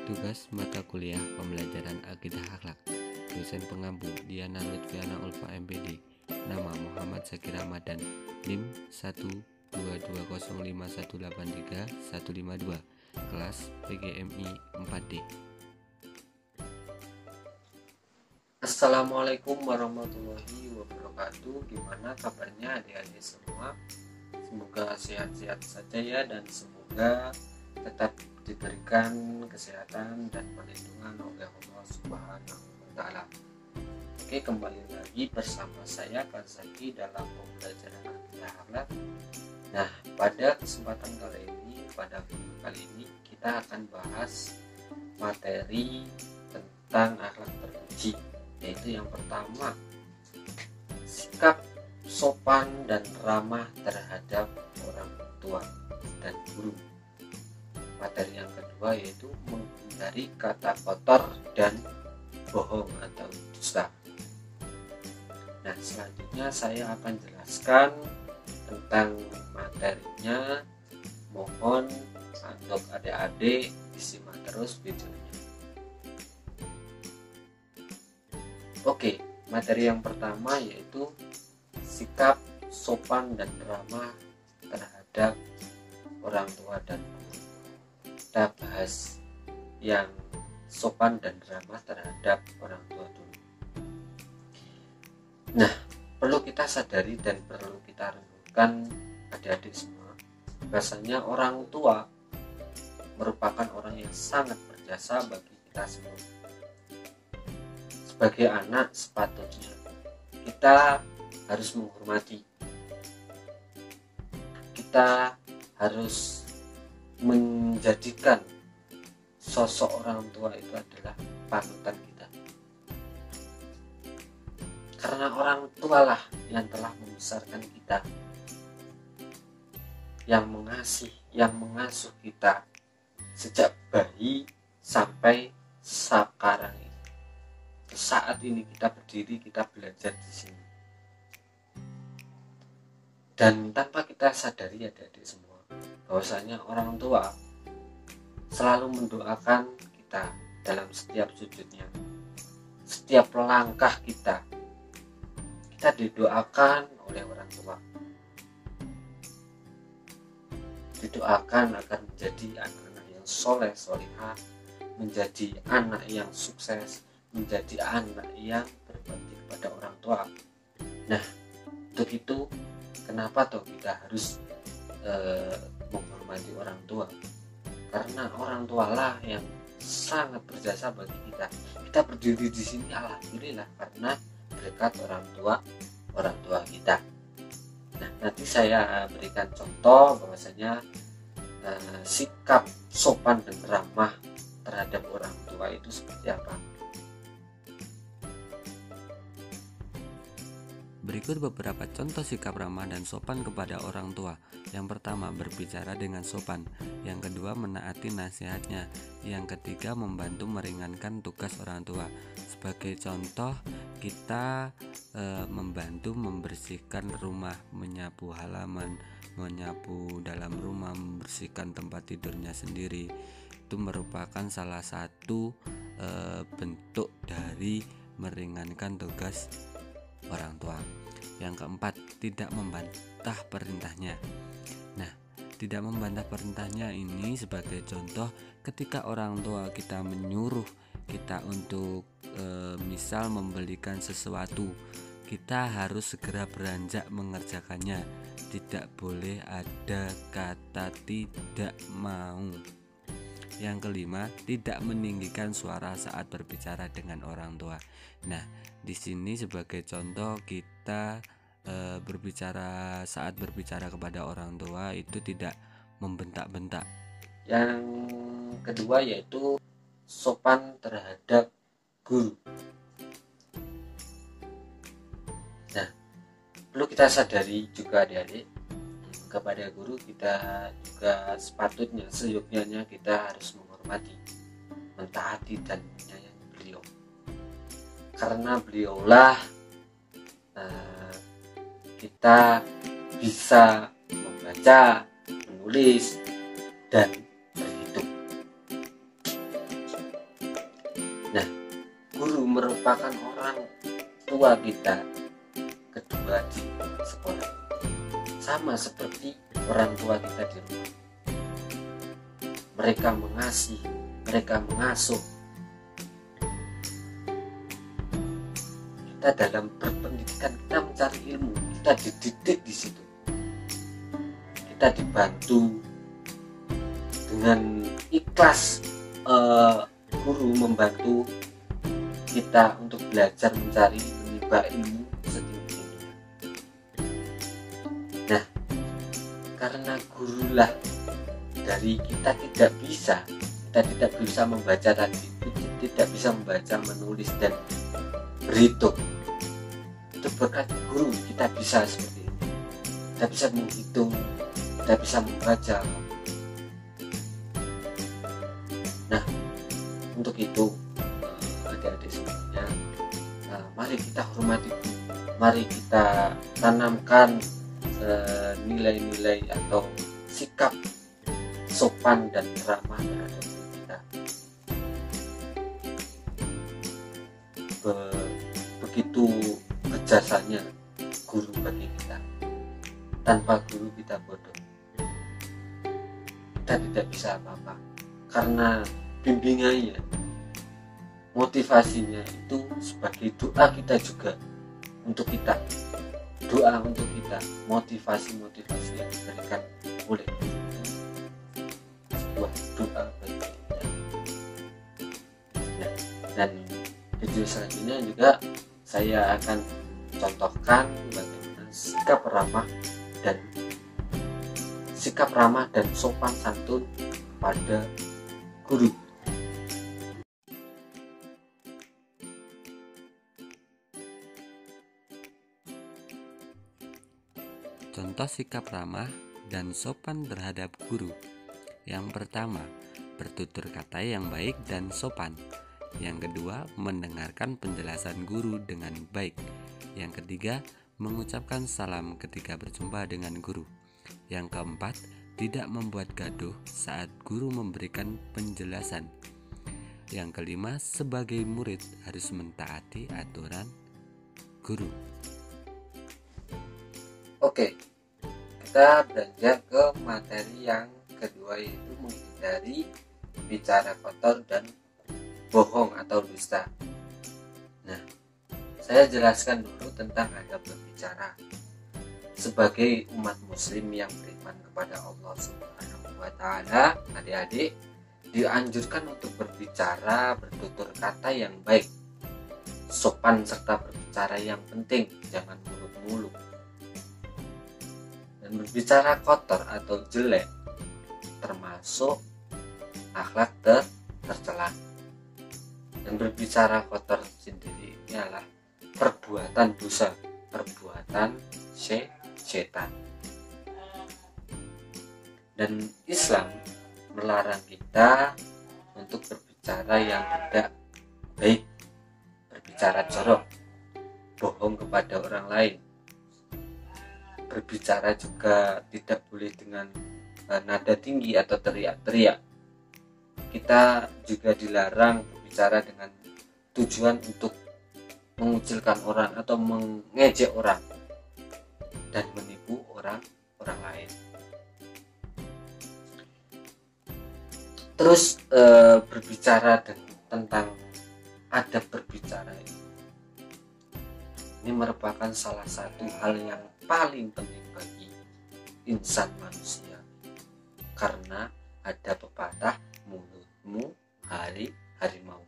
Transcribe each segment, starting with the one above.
Tugas mata kuliah pembelajaran akidah akhlak. Dosen pengampu Diana Lutfiana Ulfa MPD. Nama Muhammad Zakir Ramadan. NIM 12205183152. Kelas PGMI 4D. Assalamualaikum warahmatullahi wabarakatuh. Gimana kabarnya adik-adik semua? Semoga sehat-sehat saja ya, dan semoga tetap diberikan kesehatan dan perlindungan oleh Allah Subhanahu wa Ta'ala. Oke, kembali lagi bersama saya Kak Zaki dalam pembelajaran akidah akhlak. Nah, pada kesempatan pada video kali ini kita akan bahas materi tentang akhlak terpuji, yaitu yang pertama, sikap sopan dan ramah terhadap orang tua dan guru. Materi yang kedua yaitu menghindari kata kotor dan bohong atau dusta. Nah, selanjutnya saya akan jelaskan tentang materinya. Mohon untuk adik-adik disimak terus videonya. Oke, materi yang pertama yaitu sikap sopan dan ramah terhadap orang tua dan guru. Kita bahas yang sopan dan ramah terhadap orang tua dulu. Nah, perlu kita sadari dan perlu kita renungkan adik-adik semua, bahasanya orang tua merupakan orang yang sangat berjasa bagi kita semua. Sebagai anak, sepatutnya kita harus menghormati, kita harus menjadikan sosok orang tua itu adalah panutan kita, karena orang tua lah yang telah membesarkan kita, yang mengasuh kita sejak bayi sampai sekarang ini. Saat ini kita berdiri, kita belajar di sini, dan tanpa kita sadari adik-adik semua, bahwasanya orang tua selalu mendoakan kita dalam setiap sujudnya, setiap langkah kita didoakan oleh orang tua, didoakan agar menjadi anak-anak yang soleh solihah, menjadi anak yang sukses, menjadi anak yang berbakti kepada orang tua. Nah, untuk itu kenapa toh kita harus menghormati orang tua? Karena orang tua lah yang sangat berjasa bagi kita. Kita berdiri di sini alhamdulillah karena berkat orang tua kita. Nah, nanti saya berikan contoh bahwasanya sikap sopan dan ramah terhadap orang tua itu seperti apa. Berikut beberapa contoh sikap ramah dan sopan kepada orang tua. Yang pertama, berbicara dengan sopan. Yang kedua, menaati nasihatnya. Yang ketiga, membantu meringankan tugas orang tua. Sebagai contoh, kita membantu membersihkan rumah, menyapu halaman, menyapu dalam rumah, membersihkan tempat tidurnya sendiri. Itu merupakan salah satu bentuk dari meringankan tugas orang tua. Yang keempat, tidak membantah perintahnya. Nah, tidak membantah perintahnya ini sebagai contoh ketika orang tua kita menyuruh kita untuk misal membelikan sesuatu, kita harus segera beranjak mengerjakannya. Tidak boleh ada kata tidak mau. Yang kelima, tidak meninggikan suara saat berbicara dengan orang tua. Nah, di sini sebagai contoh kita saat berbicara kepada orang tua itu tidak membentak-bentak. Yang kedua yaitu sopan terhadap guru. Nah, perlu kita sadari juga adik-adik, kepada guru kita juga sepatutnya seyogyanya kita harus menghormati, mentaati dan menyayangi beliau, karena beliaulah kita bisa membaca, menulis, dan berhitung. Nah, guru merupakan orang tua kita kedua di sekolah, sama seperti orang tua kita di rumah. Mereka mengasihi, mereka mengasuh kita. Dalam berpendidikan kita mencari ilmu, kita dididik di situ, kita dibantu dengan ikhlas. Guru membantu kita untuk belajar mencari menimba ilmu setinggi-tingginya. Nah, karena gurulah dari kita tidak bisa membaca tadi, tidak bisa membaca, menulis dan berhitung. Itu berkat guru kita bisa seperti ini. Kita bisa menghitung, kita bisa membaca. Nah, untuk itu adik-adik semuanya, mari kita hormati guru, mari kita tanamkan nilai-nilai atau sikap sopan dan ramah terhadap guru kita. Begitu jasanya guru bagi kita. Tanpa guru kita bodoh, kita tidak bisa apa-apa, karena bimbingannya, motivasinya itu sebagai doa kita juga untuk kita, doa untuk kita, motivasi yang diberikan oleh guru itu sebuah doa bagi kita. Nah, dan video selanjutnya juga saya akan contohkan bagaimana sikap ramah dan sopan santun pada guru. Contoh sikap ramah dan sopan terhadap guru. Yang pertama, bertutur kata yang baik dan sopan. Yang kedua, mendengarkan penjelasan guru dengan baik. Yang ketiga, mengucapkan salam ketika berjumpa dengan guru. Yang keempat, tidak membuat gaduh saat guru memberikan penjelasan. Yang kelima, sebagai murid harus mentaati aturan guru. Oke, kita beranjak ke materi yang kedua, yaitu menghindari bicara kotor dan bohong atau dusta. Nah, saya jelaskan dulu tentang adab berbicara. Sebagai umat muslim yang beriman kepada Allah Subhanahu wa Ta'ala, adik-adik dianjurkan untuk berbicara, bertutur kata yang baik, sopan, serta berbicara yang penting, jangan muluk-muluk. Dan berbicara kotor atau jelek termasuk akhlak tercela. Dan berbicara kotor sendiri ini adalah perbuatan dosa, perbuatan setan. Dan Islam melarang kita untuk berbicara yang tidak baik, berbicara jorok, bohong kepada orang lain. Berbicara juga tidak boleh dengan nada tinggi atau teriak-teriak. Kita juga dilarang berbicara dengan tujuan untuk mengucilkan orang atau mengejek orang dan menipu orang lain. Terus berbicara tentang adab berbicara ini merupakan salah satu hal yang paling penting bagi insan manusia, karena ada pepatah mulutmu harimau.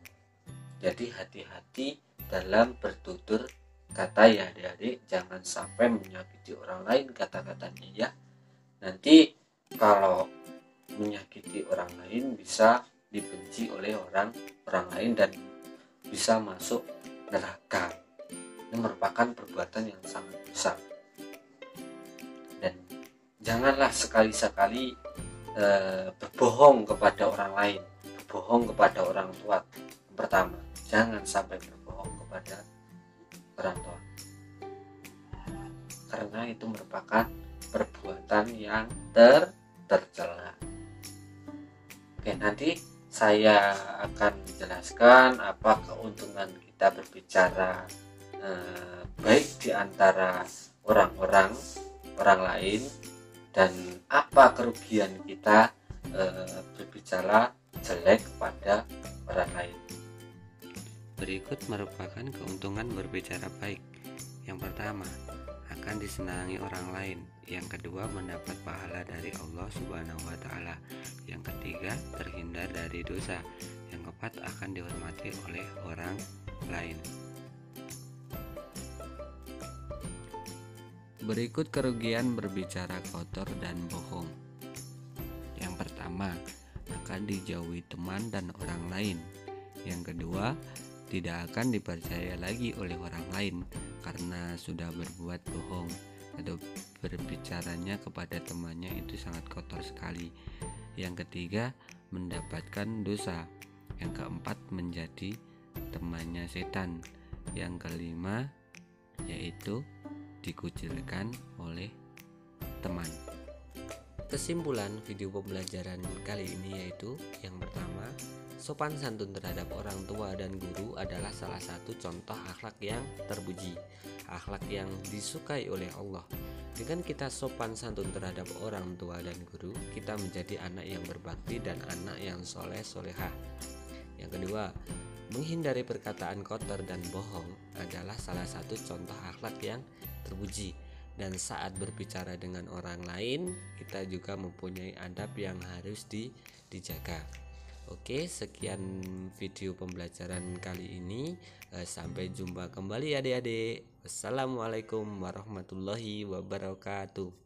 Jadi hati-hati dalam bertutur kata ya adik-adik, jangan sampai menyakiti orang lain kata-katanya ya. Nanti kalau menyakiti orang lain bisa dibenci oleh orang lain dan bisa masuk neraka. Ini merupakan perbuatan yang sangat besar. Dan janganlah sekali-sekali berbohong kepada orang lain, berbohong kepada orang tua. Yang pertama, jangan sampai berbohong kepada orang tua, karena itu merupakan perbuatan yang tercela. Oke, nanti saya akan menjelaskan apa keuntungan kita berbicara baik di antara orang lain, dan apa kerugian kita berbicara jelek kepada orang lain. Berikut merupakan keuntungan berbicara baik. Yang pertama, akan disenangi orang lain. Yang kedua, mendapat pahala dari Allah Subhanahu wa taala. Yang ketiga, terhindar dari dosa. Yang keempat, akan dihormati oleh orang lain. Berikut kerugian berbicara kotor dan bohong. Yang pertama, akan dijauhi teman dan orang lain. Yang kedua, tidak akan dipercaya lagi oleh orang lain karena sudah berbuat bohong atau berbicaranya kepada temannya itu sangat kotor sekali. Yang ketiga, mendapatkan dosa. Yang keempat, menjadi temannya setan. Yang kelima, yaitu dikucilkan oleh teman. Kesimpulan video pembelajaran kali ini yaitu yang pertama, sopan santun terhadap orang tua dan guru adalah salah satu contoh akhlak yang terpuji, akhlak yang disukai oleh Allah. Dengan kita sopan santun terhadap orang tua dan guru, kita menjadi anak yang berbakti dan anak yang soleh-solehah. Yang kedua, menghindari perkataan kotor dan bohong adalah salah satu contoh akhlak yang terpuji. Dan saat berbicara dengan orang lain, kita juga mempunyai adab yang harus dijaga. Oke, sekian video pembelajaran kali ini. Sampai jumpa kembali adik-adik. Wassalamualaikum warahmatullahi wabarakatuh.